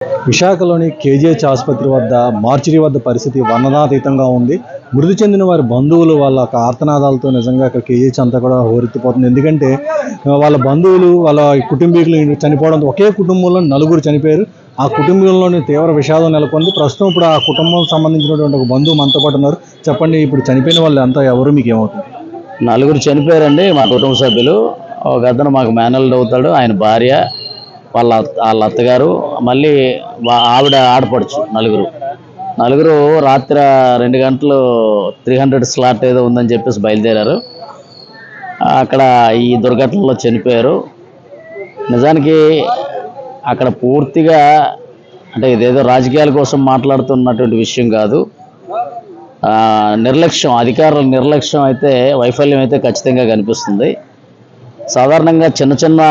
విశాఖలోని కేజీహెచ్ ఆసుపత్రి వద్ద మార్చిరి వద్ద పరిస్థితి వర్ణనాతీతంగా ఉంది. మృతి చెందిన వారి బంధువులు వాళ్ళ ఆర్తనాదాలతో నిజంగా అక్కడ కేజీహెచ్ అంతా కూడా హోరెత్తిపోతుంది. ఎందుకంటే వాళ్ళ బంధువులు వాళ్ళ కుటుంబీకులు చనిపోవడంతో ఒకే కుటుంబంలో నలుగురు చనిపోయారు. ఆ కుటుంబంలోని తీవ్ర విషాదం నెలకొంది. ప్రస్తుతం ఇప్పుడు ఆ కుటుంబం సంబంధించినటువంటి ఒక బంధువు మనతో పాటు ఉన్నారు. చెప్పండి, ఇప్పుడు చనిపోయిన వాళ్ళు అంతా ఎవరు, మీకు ఏమవుతుంది? నలుగురు చనిపోయారండి మా కుటుంబ సభ్యులు. ఒక అతను మాకు మేనల్డ్ అవుతాడు, ఆయన భార్య, వాళ్ళ అత్తగారు, మళ్ళీ ఆవిడ ఆడపడుచు. నలుగురు రాత్రి 2 గంటలు 300 స్లాట్ ఏదో ఉందని చెప్పేసి బయలుదేరారు. అక్కడ ఈ దుర్ఘటనలో చనిపోయారు. నిజానికి అక్కడ పూర్తిగా అంటే ఇదేదో రాజకీయాల కోసం మాట్లాడుతున్నటువంటి విషయం కాదు. నిర్లక్ష్యం, అధికారుల నిర్లక్ష్యం అయితే, వైఫల్యం అయితే ఖచ్చితంగా కనిపిస్తుంది. సాధారణంగా చిన్న చిన్న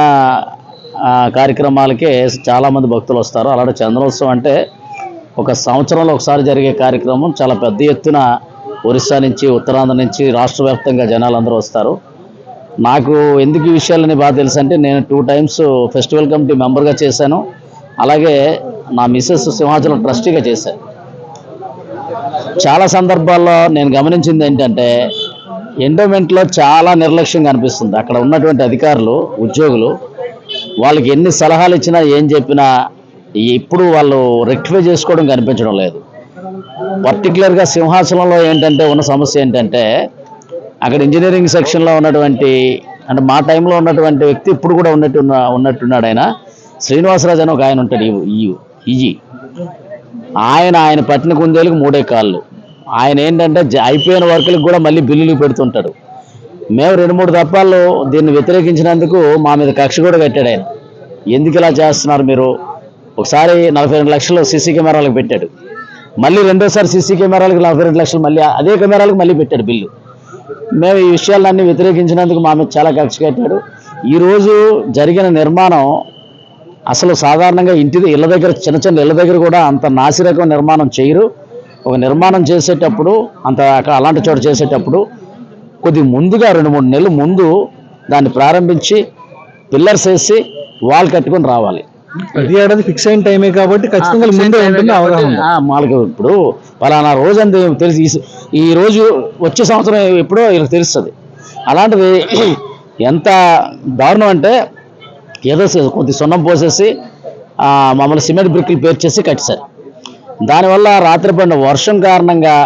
కార్యక్రమాలకే చాలామంది భక్తులు వస్తారు. అలాంటి చందనోత్సవం అంటే ఒక సంవత్సరంలో ఒకసారి జరిగే కార్యక్రమం. చాలా పెద్ద ఎత్తున ఒరిస్సా నుంచి, ఉత్తరాంధ్ర నుంచి, రాష్ట్ర వ్యాప్తంగా జనాలు అందరూ వస్తారు. నాకు ఎందుకు ఈ విషయాలని బాగా తెలుసు అంటే, నేను 2 టైమ్స్ ఫెస్టివల్ కమిటీ మెంబర్గా చేశాను. అలాగే నా మిస్సెస్ సింహాచలం ట్రస్టీగా చేశాను. చాలా సందర్భాల్లో నేను గమనించింది ఏంటంటే, ఎండోమెంట్లో చాలా నిర్లక్ష్యం కనిపిస్తుంది. అక్కడ ఉన్నటువంటి అధికారులు, ఉద్యోగులు వాళ్ళకి ఎన్ని సలహాలు ఇచ్చినా, ఏం చెప్పినా ఇప్పుడు వాళ్ళు రెక్టిఫై చేసుకోవడం కనిపించడం లేదు. పర్టికులర్గా సింహాచలంలో ఏంటంటే ఉన్న సమస్య ఏంటంటే, అక్కడ ఇంజనీరింగ్ సెక్షన్లో ఉన్నటువంటి, అంటే మా టైంలో ఉన్నటువంటి వ్యక్తి ఇప్పుడు కూడా ఉన్నట్టున్నాడు. ఆయన శ్రీనివాసరాజు అని ఒక ఆయన ఉంటాడు, ఈజీ. ఆయన పట్టిన కుందేలకు 3 కాళ్ళు. ఆయన ఏంటంటే అయిపోయిన వర్కులకు కూడా మళ్ళీ బిల్లులు పెడుతుంటాడు. మేము 2-3 దప్పాల్లో దీన్ని వ్యతిరేకించినందుకు మా మీద కక్ష కూడా కట్టాడు ఆయన. ఎందుకు ఇలా చేస్తున్నారు మీరు? ఒకసారి 42 లక్షలు సీసీ కెమెరాలకు పెట్టాడు. మళ్ళీ రెండోసారి సీసీ కెమెరాలకు 42 లక్షలు మళ్ళీ అదే కెమెరాలకు మళ్ళీ పెట్టాడు బిల్లు. మేము ఈ విషయాలన్నీ వ్యతిరేకించినందుకు మా మీద చాలా కక్ష కట్టాడు. ఈరోజు జరిగిన నిర్మాణం అసలు సాధారణంగా ఇళ్ళ దగ్గర, చిన్న చిన్న ఇళ్ళ దగ్గర కూడా అంత నాసిరకం నిర్మాణం చేయరు. ఒక నిర్మాణం చేసేటప్పుడు అలాంటి చోట చేసేటప్పుడు కొద్ది ముందుగా 2-3 నెలలు ముందు దాన్ని ప్రారంభించి పిల్లర్స్ వేసి వాల్ కట్టుకొని రావాలి. ప్రతి ఏడాది ఫిక్స్ అయిన టైమే కాబట్టి ఖచ్చితంగా ముందే ఉంటుంది అవగాహన. వాళ్ళకి ఇప్పుడు పలానా రోజు అని తెలిసి, ఈ రోజు వచ్చే సంవత్సరం ఎప్పుడో వీళ్ళకి తెలుస్తుంది. అలాంటిది ఎంత దారుణం అంటే, ఏదో కొద్ది సున్నం పోసేసి మమ్మల్ని సిమెంట్ బ్రిక్కులు పేర్చేసి కట్టేశారు. దానివల్ల రాత్రి పడిన వర్షం కారణంగా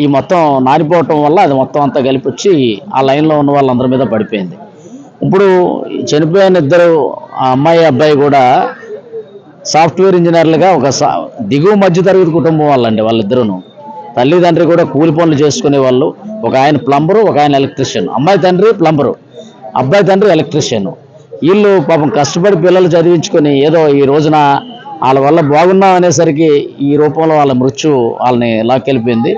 ఈ మొత్తం నానిపోవటం వల్ల అది మొత్తం అంతా కలిపి వచ్చి ఆ లైన్లో ఉన్న వాళ్ళందరి మీద పడిపోయింది. ఇప్పుడు చనిపోయిన 2 అమ్మాయి అబ్బాయి కూడా సాఫ్ట్వేర్ ఇంజనీర్లుగా ఒక దిగువ మధ్య తరగతి కుటుంబం వాళ్ళండి. వాళ్ళిద్దరూ తల్లిదండ్రి కూడా కూలి పనులు చేసుకునే వాళ్ళు. ఒక ఆయన ప్లంబరు, ఒక ఆయన ఎలక్ట్రీషియన్. అమ్మాయి తండ్రి ప్లంబరు, అబ్బాయి తండ్రి ఎలక్ట్రీషియన్. వీళ్ళు పాపం కష్టపడి పిల్లలు చదివించుకొని ఏదో ఈ రోజున వాళ్ళ వల్ల బాగున్నాం అనేసరికి ఈ రూపంలో వాళ్ళ మృత్యు వాళ్ళని లాక్కెళ్ళిపోయింది.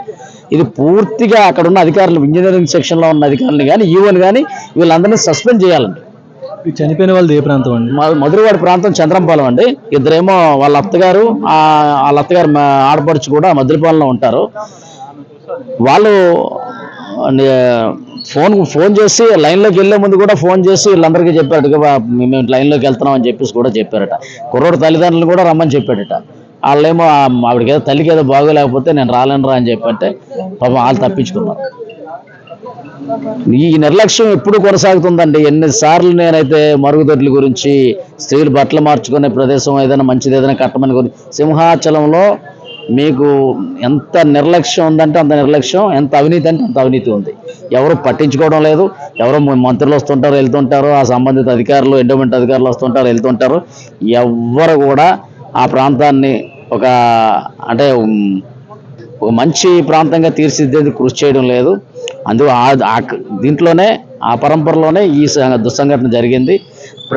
ఇది పూర్తిగా అక్కడ ఉన్న అధికారులు, ఇంజనీరింగ్ సెక్షన్లో ఉన్న అధికారులు కానీ, ఈవోలు కానీ వీళ్ళందరినీ సస్పెండ్ చేయాలండి. చనిపోయిన వాళ్ళు ఏ ప్రాంతం అండి? మధురవాడి ప్రాంతం, చంద్రంపాలెం అండి. ఇద్దరేమో వాళ్ళ అత్తగారు ఆడపడుచు కూడా మధురపాలెంలో ఉంటారు. వాళ్ళు ఫోన్ చేసి లైన్లోకి వెళ్ళే ముందు కూడా ఫోన్ చేసి వీళ్ళందరికీ చెప్పారట, మేము లైన్లోకి వెళ్తున్నాం అని చెప్పేసి కూడా చెప్పారట. కుర్రోడు తల్లిదండ్రులు కూడా రమ్మని చెప్పాడట. వాళ్ళేమో ఆవిడకి ఏదో తల్లికి ఏదో బాగోలేకపోతే నేను రాలేనురా అని చెప్పంటే పాపం వాళ్ళు తప్పించుకున్నారు. ఈ నిర్లక్ష్యం ఎప్పుడు కొనసాగుతుందండి. ఎన్నిసార్లు నేనైతే మరుగుదొడ్ల గురించి, స్త్రీలు బట్టలు మార్చుకునే ప్రదేశం ఏదైనా మంచిది ఏదైనా కట్టమని గురించి, సింహాచలంలో మీకు ఎంత నిర్లక్ష్యం ఉందంటే అంత నిర్లక్ష్యం, ఎంత అవినీతి అంటే అంత అవినీతి ఉంది. ఎవరు పట్టించుకోవడం లేదు. ఎవరో మంత్రులు వస్తుంటారు, వెళ్తుంటారు, ఆ సంబంధిత అధికారులు, ఎండోమెంట్ అధికారులు వస్తుంటారు, వెళ్తుంటారు. ఎవ్వరు కూడా ఆ ప్రాంతాన్ని ఒక మంచి ప్రాంతంగా తీర్చిదిద్దేందుకు కృషి చేయడం లేదు. దీంట్లోనే, ఆ పరంపరలోనే ఈ దుస్సంఘటన జరిగింది.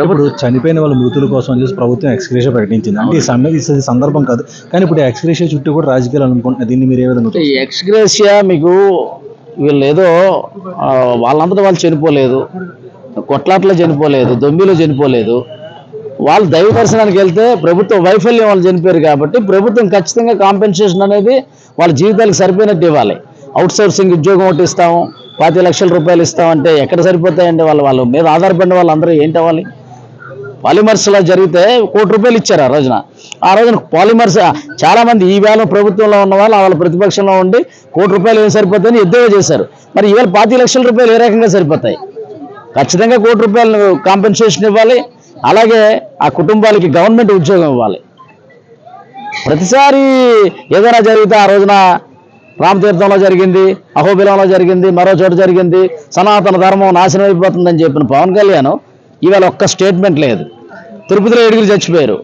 ఇప్పుడు చనిపోయిన వాళ్ళ మృతుల కోసం చేసి ప్రభుత్వం ఎక్స్గ్రేషియా ప్రకటించింది. అంటే ఈ సందర్భం కాదు, కానీ ఇప్పుడు ఎక్స్గ్రేషియా చుట్టూ కూడా రాజకీయాలు అనుకుంటున్నారు. దీన్ని మీరు ఏ విధంగా? ఈ ఎక్స్గ్రేషియా మీకు వీళ్ళు ఏదో వాళ్ళంతటా వాళ్ళు చనిపోలేదు, కొట్లాట్లో చనిపోలేదు, దొంబిలో చనిపోలేదు. వాళ్ళు దైవ దర్శనానికి వెళ్తే ప్రభుత్వ వైఫల్యం వాళ్ళు చనిపోయారు కాబట్టి ప్రభుత్వం ఖచ్చితంగా కాంపెన్సేషన్ అనేది వాళ్ళ జీవితాలకు సరిపోయినట్టు ఇవ్వాలి. అవుట్ సోర్సింగ్ ఉద్యోగం ఒకటి ఇస్తాము, 25 లక్షల రూపాయలు ఇస్తామంటే ఎక్కడ సరిపోతాయండి? వాళ్ళ మీద ఆధారపడిన వాళ్ళందరూ ఏంటి అవ్వాలి? పాలిమర్స్లో జరిగితే ₹1 కోటి ఇచ్చారు ఆ రోజున. ఆ రోజున పాలిమర్స్ చాలా మంది ఈవేళ ప్రభుత్వంలో ఉన్న వాళ్ళు వాళ్ళ ప్రతిపక్షంలో ఉండి ₹1 ఏం సరిపోతుందని ఎద్దేవా చేశారు. మరి ఈవేళ ₹25,00,000 ఏ రకంగా సరిపోతాయి? ఖచ్చితంగా ₹1 కాంపెన్సేషన్ ఇవ్వాలి. అలాగే ఆ కుటుంబాలకి గవర్నమెంట్ ఉద్యోగం ఇవ్వాలి. ప్రతిసారి ఏదైనా జరిగితే ఆ రోజున రామతీర్థంలో జరిగింది, అహోబిలంలో జరిగింది, మరో చోట జరిగింది, సనాతన ధర్మం నాశనం అయిపోతుందని చెప్పిన పవన్ కళ్యాణ్ ఇవాళ ఒక్క స్టేట్మెంట్ లేదు. తిరుపతిలో 7 చచ్చిపోయారు.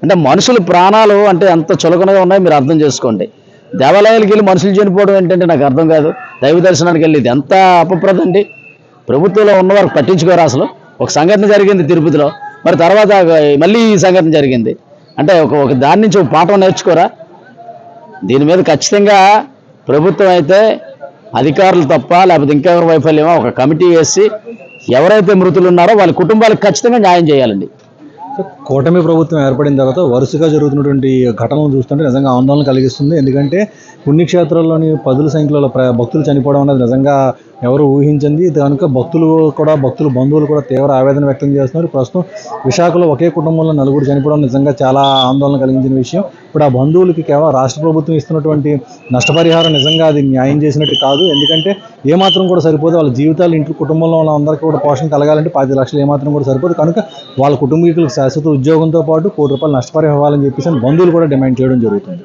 అంటే మనుషుల ప్రాణాలు అంటే ఎంత చులకనగా ఉన్నాయో మీరు అర్థం చేసుకోండి. దేవాలయాలకు వెళ్ళి మనుషులు చనిపోవడం ఏంటంటే నాకు అర్థం కాదు. దైవ దర్శనానికి వెళ్ళి ఇది ఎంత అపప్రద అండి. ప్రభుత్వంలో ఉన్నవారు పట్టించుకోరు అసలు. ఒక సంఘటన జరిగింది తిరుపతిలో, మరి తర్వాత మళ్ళీ ఈ సంఘటన జరిగింది. అంటే ఒక దాని నుంచి ఒక పాఠం నేర్చుకోరా? దీని మీద ఖచ్చితంగా ప్రభుత్వం అయితే అధికారులు తప్ప లేకపోతే ఇంకెవరి వైఫల్యమో ఒక కమిటీ వేసి ఎవరైతే మృతులు ఉన్నారో వాళ్ళ కుటుంబాలకు ఖచ్చితంగా న్యాయం చేయాలండి. కూటమి ప్రభుత్వం ఏర్పడిన తర్వాత వరుసగా జరుగుతున్నటువంటి ఘటనలు చూస్తుంటే నిజంగా ఆందోళన కలిగిస్తుంది. ఎందుకంటే పుణ్యక్షేత్రాల్లోని పదుల సంఖ్యలో భక్తులు చనిపోవడం అనేది నిజంగా ఎవరు ఊహించింది. కనుక భక్తుల బంధువులు కూడా తీవ్ర ఆవేదన వ్యక్తం చేస్తున్నారు. ప్రస్తుతం విశాఖలో ఒకే కుటుంబంలో 4 చనిపోవడం నిజంగా చాలా ఆందోళన కలిగించిన విషయం. ఇప్పుడు ఆ బంధువులకి కేవలం రాష్ట్ర ప్రభుత్వం ఇస్తున్నటువంటి నష్టపరిహారం నిజంగా అది న్యాయం చేసినట్టు కాదు. ఎందుకంటే ఏమాత్రం కూడా సరిపోదు. వాళ్ళ జీవితాలు ఇంట్లో కుటుంబంలో ఉన్న అందరికీ కూడా పోషణ కలగాలంటే 10 లక్షలు ఏమాత్రం కూడా సరిపోదు. కనుక వాళ్ళ కుటుంబీకులకు శాశ్వత ఉద్యోగంతో పాటు ₹1 నష్టపరిహారం ఇవ్వాలని చెప్పేసి బంధువులు కూడా డిమాండ్ చేయడం జరుగుతుంది.